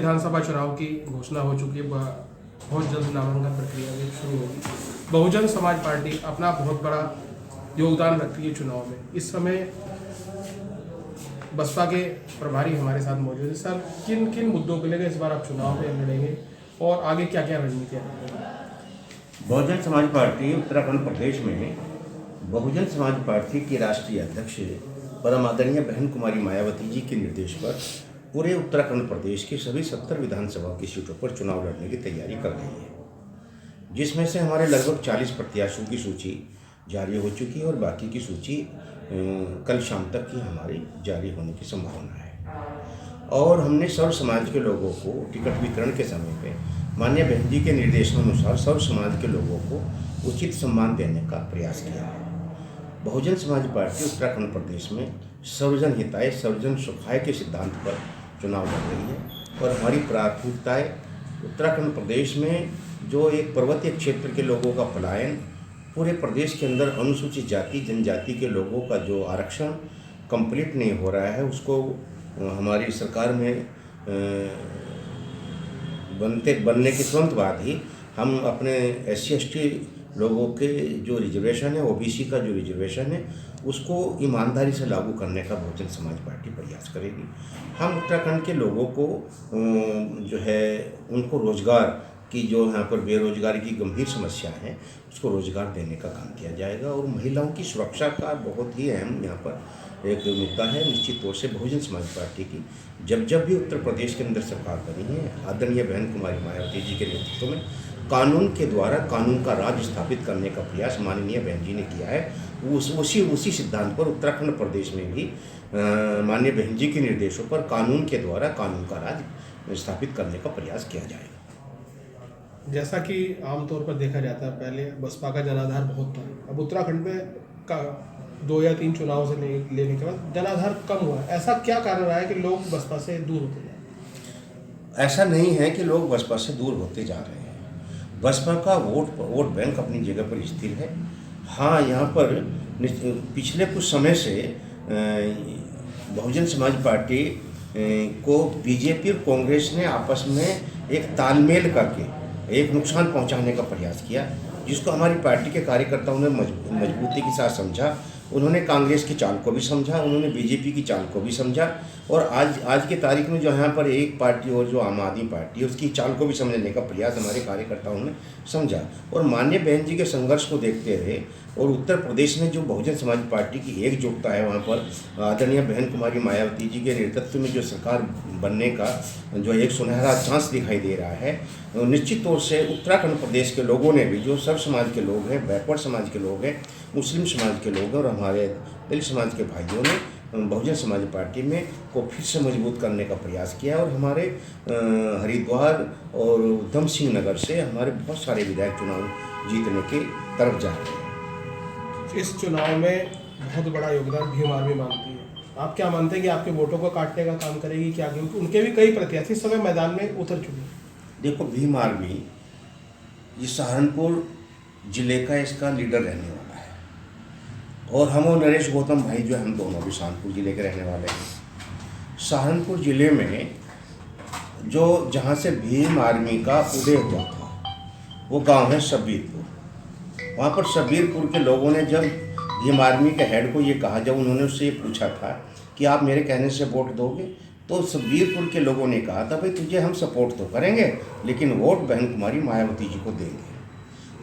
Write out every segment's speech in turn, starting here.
विधानसभा चुनाव की घोषणा हो चुकी है, बहुत जल्द नामांकन प्रक्रिया भी शुरू होगी। बहुजन समाज पार्टी अपना बहुत बड़ा योगदान रखती है चुनाव में। इस समय बसपा के प्रभारी हमारे साथ मौजूद है। सर, किन किन मुद्दों को लेकर इस बार आप चुनाव में लड़ेंगे और आगे क्या क्या रणनीतियाँ रहेंगी? बहुजन समाज पार्टी उत्तराखंड प्रदेश में बहुजन समाज पार्टी की राष्ट्रीय अध्यक्ष परम आदरणीय बहन कुमारी मायावती जी के निर्देश पर पूरे उत्तराखंड प्रदेश की सभी 70 विधानसभा की सीटों पर चुनाव लड़ने की तैयारी कर रही है, जिसमें से हमारे लगभग 40 प्रत्याशियों की सूची जारी हो चुकी है और बाकी की सूची कल शाम तक की हमारी जारी होने की संभावना है। और हमने सर्व समाज के लोगों को टिकट वितरण के समय पे माननीय बहन जी के निर्देशानुसार सर्व समाज के लोगों को उचित सम्मान देने का प्रयास किया है। बहुजन समाज पार्टी उत्तराखंड प्रदेश में सर्वजन हिताय सर्वजन सुखाय के सिद्धांत पर चुनाव लड़ रही है और हमारी प्राथमिकताएं उत्तराखंड प्रदेश में जो एक पर्वतीय क्षेत्र के लोगों का पलायन, पूरे प्रदेश के अंदर अनुसूचित जाति जनजाति के लोगों का जो आरक्षण कंप्लीट नहीं हो रहा है, उसको हमारी सरकार में बनने के तुरंत बाद ही हम अपने SC/ST लोगों के जो रिजर्वेशन है, OBC का जो रिजर्वेशन है, उसको ईमानदारी से लागू करने का बहुजन समाज पार्टी प्रयास करेगी। हम उत्तराखंड के लोगों को जो है उनको रोजगार की, जो यहाँ पर बेरोजगारी की गंभीर समस्या है, उसको रोजगार देने का काम किया जाएगा। और महिलाओं की सुरक्षा का बहुत ही अहम यहाँ पर एक मुद्दा है। निश्चित तौर से बहुजन समाज पार्टी की जब भी उत्तर प्रदेश के अंदर सरकार बनी है, आदरणीय बहन कुमारी मायावती जी के नेतृत्व में कानून के द्वारा कानून का राज स्थापित करने का प्रयास माननीय बहन जी ने किया है। उसी सिद्धांत पर उत्तराखंड प्रदेश में भी माननीय बहन जी के निर्देशों पर कानून के द्वारा कानून का राज स्थापित करने का प्रयास किया जाएगा। जैसा कि आमतौर पर देखा जाता है, पहले बसपा का जनाधार बहुत था, अब उत्तराखंड में का 2 या 3 चुनाव से लेने के बाद जनाधार कम हुआ है। ऐसा क्या कारण रहा है कि लोग बसपा से दूर होते जा रहे हैं? ऐसा नहीं है कि लोग बसपा से दूर होते जा रहे हैं। बसपा का वोट बैंक अपनी जगह पर स्थिर है। हाँ, यहाँ पर पिछले कुछ समय से बहुजन समाज पार्टी को बीजेपी और कांग्रेस ने आपस में एक तालमेल करके एक नुकसान पहुंचाने का प्रयास किया, जिसको हमारी पार्टी के कार्यकर्ताओं ने मजबूती के साथ समझा। उन्होंने कांग्रेस की चाल को भी समझा, उन्होंने बीजेपी की चाल को भी समझा और आज के तारीख में जो यहाँ पर एक पार्टी और जो आम आदमी पार्टी है, उसकी चाल को भी समझने का प्रयास हमारे कार्यकर्ताओं ने समझा। और माननीय बहन जी के संघर्ष को देखते हुए और उत्तर प्रदेश में जो बहुजन समाज पार्टी की एकजुटता है, वहाँ पर आदरणीय बहन कुमारी मायावती जी के नेतृत्व में जो सरकार बनने का जो एक सुनहरा चांस दिखाई दे रहा है, निश्चित तौर से उत्तराखंड प्रदेश के लोगों ने भी, जो सर्व समाज के लोग हैं, बैकवर्ड समाज के लोग हैं, मुस्लिम समाज के लोग हैं और हमारे दलित समाज के भाइयों ने बहुजन समाज पार्टी में को फिर से मजबूत करने का प्रयास किया। और हमारे हरिद्वार और उधम सिंह नगर से हमारे बहुत सारे विधायक चुनाव जीतने की तरफ जा रहे हैं। इस चुनाव में बहुत बड़ा योगदान भीम आर्मी मानती है। आप क्या मानते हैं कि आपके वोटों को काटने का काम करेगी क्या? क्योंकि उनके भी कई प्रत्याशी इस समय मैदान में उतर चुके हैं। देखो, भीम आर्मी ये सहारनपुर जिले का इसका लीडर रहने वाला है और हम और नरेश गौतम भाई जो हम दोनों भी सहारनपुर जिले के रहने वाले हैं। सहारनपुर जिले में जो जहाँ से भीम आर्मी का उदय हुआ था, वो गांव है शब्बीरपुर। वहाँ पर शब्बीरपुर के लोगों ने जब भीम आर्मी के हेड को ये कहा, जब उन्होंने उससे ये पूछा था कि आप मेरे कहने से वोट दोगे, तो शब्बीरपुर के लोगों ने कहा था, भाई तुझे हम सपोर्ट तो करेंगे लेकिन वोट बहन कुमारी मायावती जी को देंगे।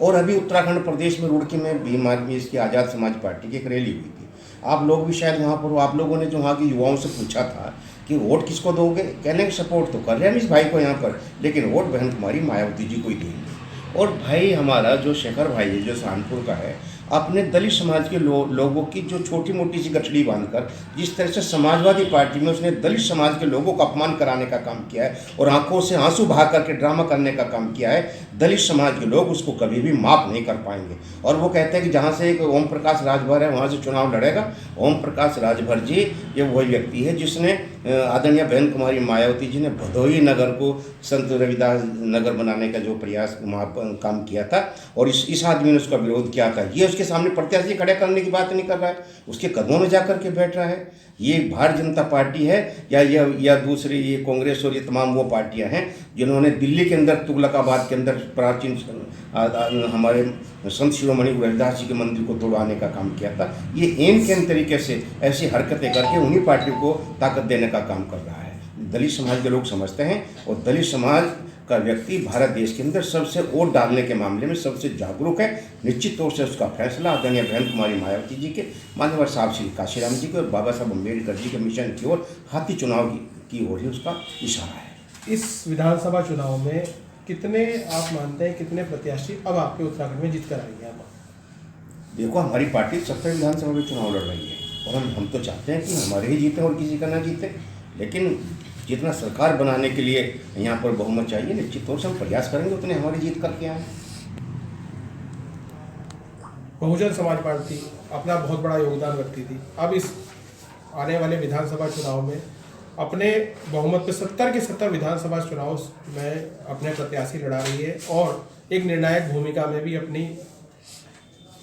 और अभी उत्तराखंड प्रदेश में रुड़की में भीम आर्मी इसकी आज़ाद समाज पार्टी की एक रैली हुई थी। आप लोग भी शायद वहाँ पर, आप लोगों ने जो वहाँ के युवाओं से पूछा था कि वोट किसको दोगे, कहने के सपोर्ट तो कर रहे हैं इस भाई को यहाँ पर, लेकिन वोट बहन कुमारी मायावती जी को ही देंगे। और भाई हमारा जो शेखर भाई है, जो सहारनपुर का है, अपने दलित समाज के लोगों की जो छोटी मोटी सी गठड़ी बांधकर जिस तरह से समाजवादी पार्टी में उसने दलित समाज के लोगों को अपमान कराने का काम किया है और आंखों से आंसू बहा करके ड्रामा करने का काम किया है, दलित समाज के लोग उसको कभी भी माफ़ नहीं कर पाएंगे। और वो कहते हैं कि जहाँ से एक ओम प्रकाश राजभर है वहाँ से चुनाव लड़ेगा। ओम प्रकाश राजभर जी ये वही व्यक्ति है जिसने आदरणीय बहन कुमारी मायावती जी ने भदोही नगर को संत रविदास नगर बनाने का जो प्रयास वहाँ पर काम किया था और इस आदमी ने उसका विरोध किया था। ये उसके सामने प्रत्याशी खड़े करने की बात नहीं कर रहा है, उसके कदमों में जा कर के बैठ रहा है। ये भारतीय जनता पार्टी है या दूसरी ये कांग्रेस और ये तमाम वो पार्टियां हैं जिन्होंने दिल्ली के अंदर तुगलकाबाद के अंदर प्राचीन हमारे संत शिरोमणि रविदास जी के मंदिर को तोड़वाने का काम किया था। ये एन के तरीके से ऐसी हरकतें करके उन्हीं पार्टियों को ताकत देने का काम कर रहा है। दलित समाज के लोग समझते हैं और दलित समाज का व्यक्ति भारत देश के अंदर सबसे वोट डालने के मामले में सबसे जागरूक है। निश्चित तौर से उसका फैसला आदरणीय बहन कुमारी मायावती जी के, मान्यवर साहब श्री काशीराम जी के और बाबा साहब अम्बेडकर जी के मिशन की ओर हाथी चुनाव की ओर ही उसका इशारा है। इस विधानसभा चुनाव में कितने आप मानते हैं कितने प्रत्याशी अब आपके उत्तराखंड में जीत कर आएंगे? आप देखो, हमारी पार्टी 70 विधानसभा में चुनाव लड़ रही है और हम तो चाहते हैं कि हमारे ही जीते और किसी का ना जीते, लेकिन जितना सरकार बनाने के लिए यहाँ पर बहुमत चाहिए, निश्चित तौर से हम प्रयास करेंगे उतने हमारी जीत करके आए। बहुजन समाज पार्टी अपना बहुत बड़ा योगदान रखती थी, अब इस आने वाले विधानसभा चुनाव में अपने बहुमत पे 70 के 70 विधानसभा चुनाव में अपने प्रत्याशी लड़ा रही है और एक निर्णायक भूमिका में भी अपनी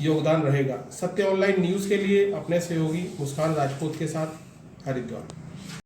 योगदान रहेगा। सत्य ऑनलाइन न्यूज़ के लिए अपने सहयोगी मुस्कान राजपूत के साथ हरिद्वार।